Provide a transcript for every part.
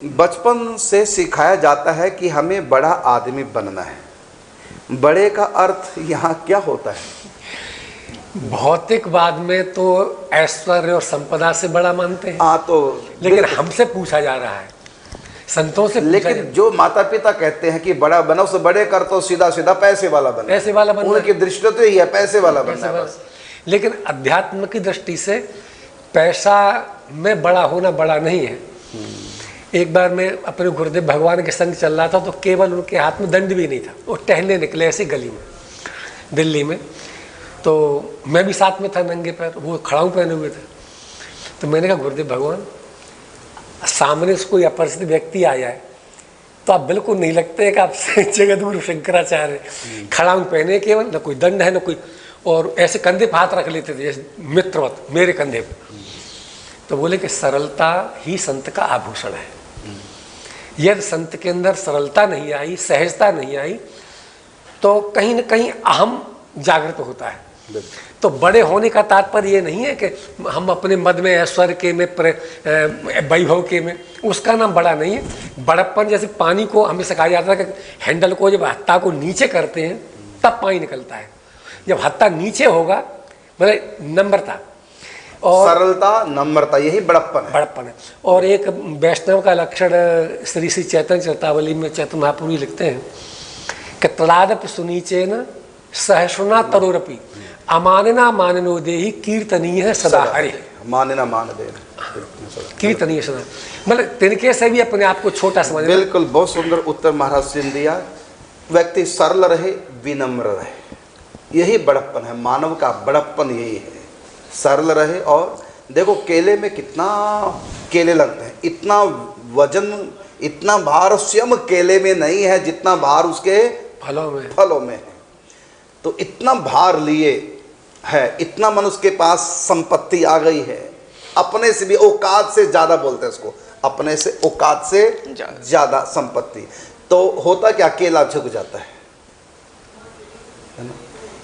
बचपन से सिखाया जाता है कि हमें बड़ा आदमी बनना है। बड़े का अर्थ यहाँ क्या होता है? भौतिकवाद में तो ऐश्वर्य और संपदा से बड़ा मानते हैं। तो लेकिन हमसे पूछा जा रहा है, संतों से पूछा लेकिन जो माता पिता कहते हैं कि बड़ा बनो, से बड़े कर तो सीधा सीधा पैसे वाला बनना, पैसे वाला बनना, उनकी दृष्टि तो यही है, पैसे वाला बनना है बस। लेकिन अध्यात्म की दृष्टि से पैसा में बड़ा होना बड़ा नहीं है। एक बार मैं अपने गुरुदेव भगवान के संग चल रहा था तो केवल उनके हाथ में दंड भी नहीं था, वो टहलने निकले ऐसी गली में दिल्ली में, तो मैं भी साथ में था नंगे पैर, वो खड़ाऊ पहने हुए थे। तो मैंने कहा गुरुदेव भगवान, सामने से कोई अपरिचित व्यक्ति आया है तो आप बिल्कुल नहीं लगते कि आप जगत गुरु शंकराचार्य, खड़ाऊ पहने केवल, न कोई दंड है न कोई, और ऐसे कंधे पर हाथ रख लेते थे जैसे मित्रवत मेरे कंधे पर। तो बोले कि सरलता ही संत का आभूषण है। यदि संत के अंदर सरलता नहीं आई, सहजता नहीं आई, तो कहीं न कहीं अहम जागृत होता है। तो बड़े होने का तात्पर्य ये नहीं है कि हम अपने मद में, ऐश्वर्य के में, वैभव के में, उसका नाम बड़ा नहीं है। बड़प्पन जैसे पानी को हमें सिखाया जाता है कि हैंडल को जब हत्था को नीचे करते हैं तब पानी निकलता है। जब हत्था नीचे होगा मतलब नम्रता और सरलता, नम्रता, यही बड़प्पन है। बड़प्पन है। और एक वैष्णव का लक्षण श्री श्री चैतन्य चेतावली में चैतन्य महाप्रभु लिखते हैं कि तलादप सुनीचेन सहसुना तरोरपि अमानना माननो देहि कीर्तनीय सदा हरे। मानना मान दे, कीर्तनीय सदा, मतलब तिनके से भी अपने आप को छोटा समझ। बिल्कुल, बहुत सुंदर उत्तर महाराज ने दिया। व्यक्ति सरल रहे, विनम्र रहे, यही बड़प्पन है। मानव का बड़प्पन यही है, सरल रहे। और देखो केले में कितना केले लगते हैं, इतना वजन, इतना भार स्वयं केले में नहीं है जितना भार उसके फलों में है। तो इतना भार लिए है, इतना मनुष्य के पास संपत्ति आ गई है, अपने से भी औकात से ज्यादा बोलते हैं इसको, अपने से औकात से ज्यादा संपत्ति। तो होता क्या, केला झुक जाता है ना।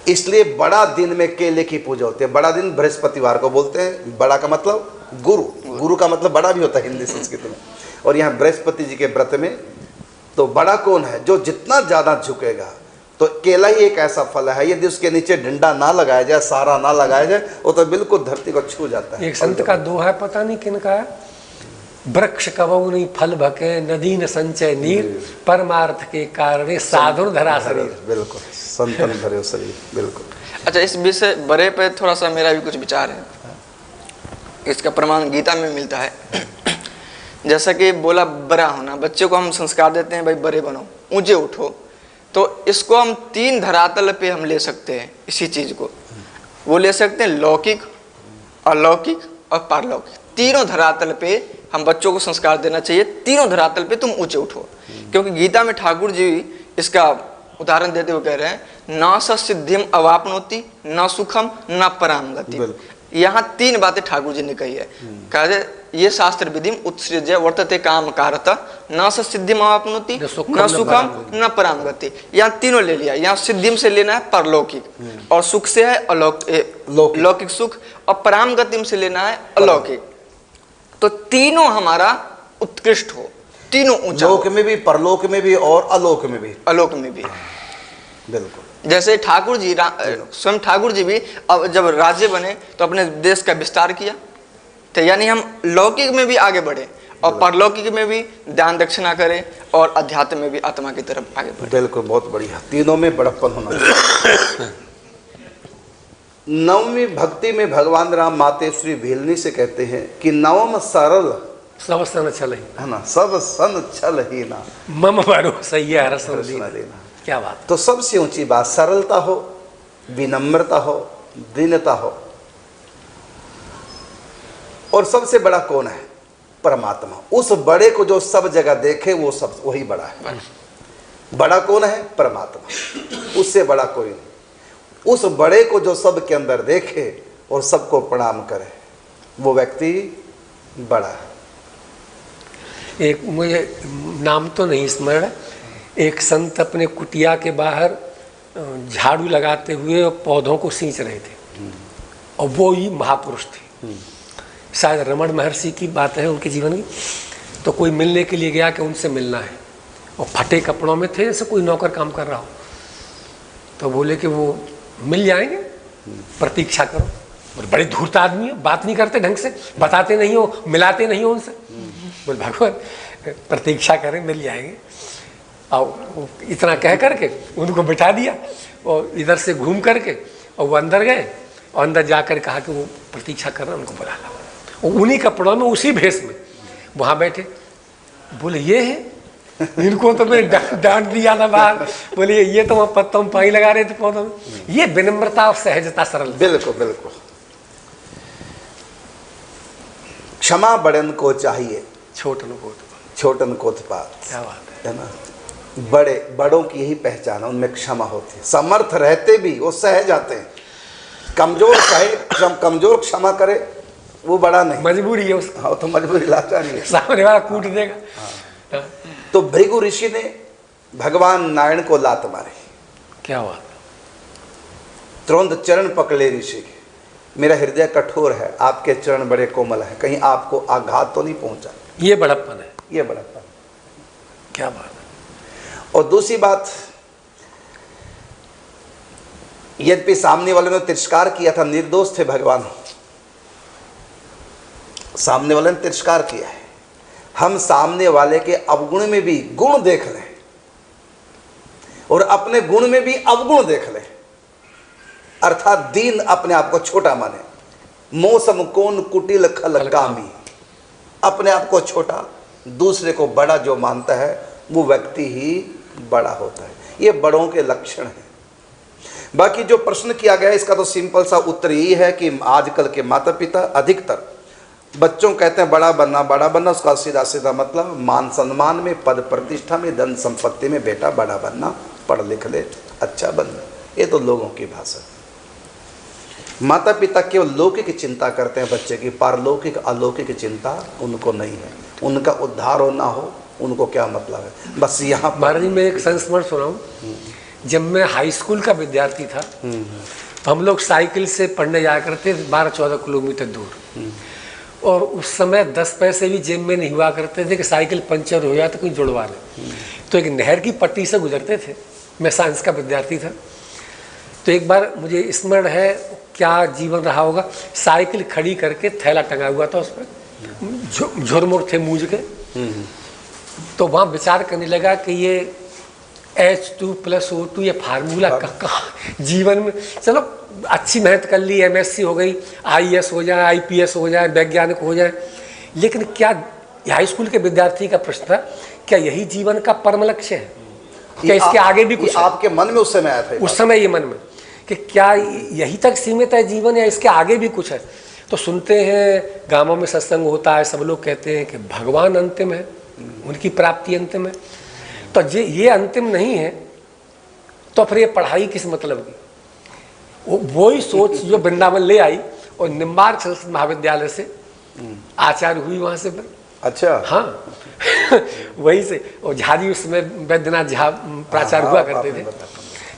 इसलिए बड़ा दिन में केले की पूजा होती है। बड़ा दिन बृहस्पतिवार को बोलते हैं। बड़ा का मतलब गुरु, गुरु का मतलब बड़ा भी होता है हिंदी संस्कृत में। और यहाँ बृहस्पति जी के व्रत में तो बड़ा कौन है, जो जितना ज्यादा झुकेगा। तो केला ही एक ऐसा फल है, यदि उसके नीचे डंडा ना लगाया जाए, सारा ना लगाया जाए, वो तो बिल्कुल धरती को छू जाता है। एक संत का दोहा है, पता नहीं किन का है, वृक्ष कबहु नहीं फल भके, नदी न संचय नीर, परमार्थ के कारण साधुर धरा शरीर। बिल्कुल, संतन भरे शरीर, बिल्कुल। अच्छा, इस विषय बड़े पे थोड़ा सा मेरा भी कुछ विचार है। इसका प्रमाण गीता में मिलता है। जैसा कि बोला बड़ा होना, बच्चे को हम संस्कार देते हैं भाई बड़े बनो, ऊंचे उठो, तो इसको हम 3 धरातल पे हम ले सकते हैं। इसी चीज को वो ले सकते हैं, लौकिक, अलौकिक और पारलौकिक। तीनों धरातल पे हम बच्चों को संस्कार देना चाहिए। तीनों धरातल पे तुम ऊंचे उठो, क्योंकि गीता में ठाकुर जी इसका उदाहरण देते हुए कह रहे हैं, न स सिद्धिम अवापनोति, न सुखम न पराम गति। यहाँ 3 बातें ठाकुर जी ने कही है। कहते ये शास्त्र विधिम उत्सृज्य वर्तते काम कारत, न स सिद्धिम अवापनोति, न सुखम न पराम गति। यहाँ तीनों ले लिया। यहाँ सिद्धिम से लेना है परलौकिक, और सुख से है लौकिक सुख, और पराम गतिम से लेना है अलौकिक। तो तीनों हमारा उत्कृष्ट हो, तीनों ऊंचा, लोक में भी, परलोक में भी और अलोक में भी। अलोक में भी, बिल्कुल। जैसे ठाकुर जी, स्वयं ठाकुर जी भी अब जब राज्य बने तो अपने देश का विस्तार किया। तो यानी हम लौकिक में भी आगे बढ़े और परलौकिक में भी दान दक्षिणा करें और अध्यात्म में भी आत्मा की तरफ आगे बढ़े। बिल्कुल, बहुत बढ़िया। तीनों में बड़प्पन होना चाहिए। नवमी भक्ति में भगवान राम मातेश्वरी भीलनी से कहते हैं कि नवम सरल सब सन छल ही, है ना, सब सन छल ही ना, मम भरोसा रस लेना। क्या बात। तो सबसे ऊंची बात सरलता हो, विनम्रता हो, दीनता हो। और सबसे बड़ा कौन है? परमात्मा। उस बड़े को जो सब जगह देखे वो सब, वही बड़ा है। बड़ा कौन है? परमात्मा। उससे बड़ा कोई नहीं। उस बड़े को जो सब के अंदर देखे और सबको प्रणाम करे, वो व्यक्ति बड़ा है। एक मुझे नाम तो नहीं स्मरण, एक संत अपने कुटिया के बाहर झाड़ू लगाते हुए पौधों को सींच रहे थे, और वो ही महापुरुष थे। शायद रमण महर्षि की बात है उनके जीवन की। तो कोई मिलने के लिए गया कि उनसे मिलना है, और फटे कपड़ों में थे, जैसे कोई नौकर काम कर रहा हो। तो बोले कि वो मिल जाएंगे, प्रतीक्षा करो। बोले बड़े धूर्त आदमी है, बात नहीं करते ढंग से, बताते नहीं हो, मिलाते नहीं हो उनसे। बोले भगवान प्रतीक्षा करें, मिल जाएंगे। और इतना कह करके उनको बिठा दिया, और इधर से घूम करके और वो अंदर गए, और अंदर जाकर कहा कि वो प्रतीक्षा कर रहे हैं, उनको बुला ला। और उन्हीं कपड़ों में, उसी भेष में वहाँ बैठे। बोले ये है, इनको तो मैंने डांट दिया था बाहर। बोले ये तो वहाँ पत्तों में पानी लगा रहे थे पौधों में। ये विनम्रता और सहजता, सरल। बिल्कुल बिल्कुल। क्षमा बड़न को चाहिए, छोटन को उत्पात। क्या बात है ना। बड़ों की यही पहचान है, उनमें क्षमा होती है। समर्थ रहते भी वो सह जाते हैं। कमजोर क्षमा करे वो बड़ा नहीं, मजबूरी है उसकी। हाँ, तो मजबूरी लाचारी है, सामने वाला कूट देगा। हाँ। तो भृगु ऋषि ने भगवान नारायण को लात मारी। क्या बात। तुरंत चरण पकड़े ऋषि के, मेरा हृदय कठोर है, आपके चरण बड़े कोमल है, कहीं आपको आघात तो नहीं पहुंचा। ये बड़प्पन है, ये बड़प्पन। क्या बात है। और दूसरी बात, यद्यपि सामने वाले ने तिरस्कार किया था, निर्दोष थे भगवान, सामने वाले ने तिरस्कार किया है। हम सामने वाले के अवगुण में भी गुण देख लें और अपने गुण में भी अवगुण देख लें, अर्थात दीन अपने आप को छोटा माने। मौसम कौन कुटिल खल कामी, अपने आप को छोटा, दूसरे को बड़ा जो मानता है वो व्यक्ति ही बड़ा होता है। ये बड़ों के लक्षण हैं। बाकी जो प्रश्न किया गया इसका तो सिंपल सा उत्तर यही है कि आजकल के माता पिता अधिकतर बच्चों कहते हैं बड़ा बनना बड़ा बनना, उसका सीधा सीधा मतलब मान सम्मान में, पद प्रतिष्ठा में, धन संपत्ति में, बेटा बड़ा बनना, पढ़ लिख ले, अच्छा बनना। ये तो लोगों की भाषा। माता पिता केवल लौकिक चिंता करते हैं बच्चे की, पारलौकिक अलौकिक चिंता उनको नहीं है। उनका उद्धार हो ना हो उनको क्या मतलब है। बस यहाँ महाराज जी, मैं एक संस्मरण सुनाऊं। जब मैं हाई स्कूल का विद्यार्थी था, हम लोग साइकिल से पढ़ने जाया करते 12-14 किलोमीटर दूर, और उस समय 10 पैसे भी जेब में नहीं हुआ करते थे कि साइकिल पंचर हो जाए तो कहीं जुड़वा लें। तो एक नहर की पट्टी से गुजरते थे। मैं साइंस का विद्यार्थी था। तो एक बार मुझे स्मरण है, क्या जीवन रहा होगा, साइकिल खड़ी करके थैला टंगा हुआ था, उस पर झुरमुर थे मूंज के। तो वहाँ विचार करने लगा कि ये H2+O2 ये फार्मूला कहाँ जीवन में, चलो अच्छी मेहनत कर ली, MSc हो गई, IAS हो जाए, IPS हो जाए, वैज्ञानिक हो जाए, लेकिन क्या, हाई स्कूल के विद्यार्थी का प्रश्न था, क्या यही जीवन का परम लक्ष्य है? क्या इसके आगे भी कुछ आपके मन में उस समय आया था? उस समय ये मन में कि क्या यही तक सीमित है जीवन, या इसके आगे भी कुछ है? तो सुनते हैं गांवों में सत्संग होता है, सब लोग कहते हैं कि भगवान अंतिम है, उनकी प्राप्ति अंतिम है। तो ये अंतिम नहीं है तो फिर ये पढ़ाई किस मतलब की? वो ही सोच जो वृंदावन ले आई, और निम्बार्क संस्कृत महाविद्यालय से आचार्य हुई वहाँ से फिर। अच्छा। हाँ वहीं से। और झाजी उसमें वैद्यनाथ झा प्राचार्य हुआ करते थे।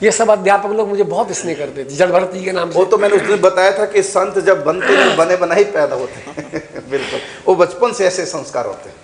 ये सब अध्यापक लोग मुझे बहुत स्नेह करते थे, जड़भरती के नाम से। वो तो मैंने उस दिन बताया था कि संत जब बनते हैं बने बनाए पैदा होते हैं। बिल्कुल, वो बचपन से ऐसे संस्कार होते हैं।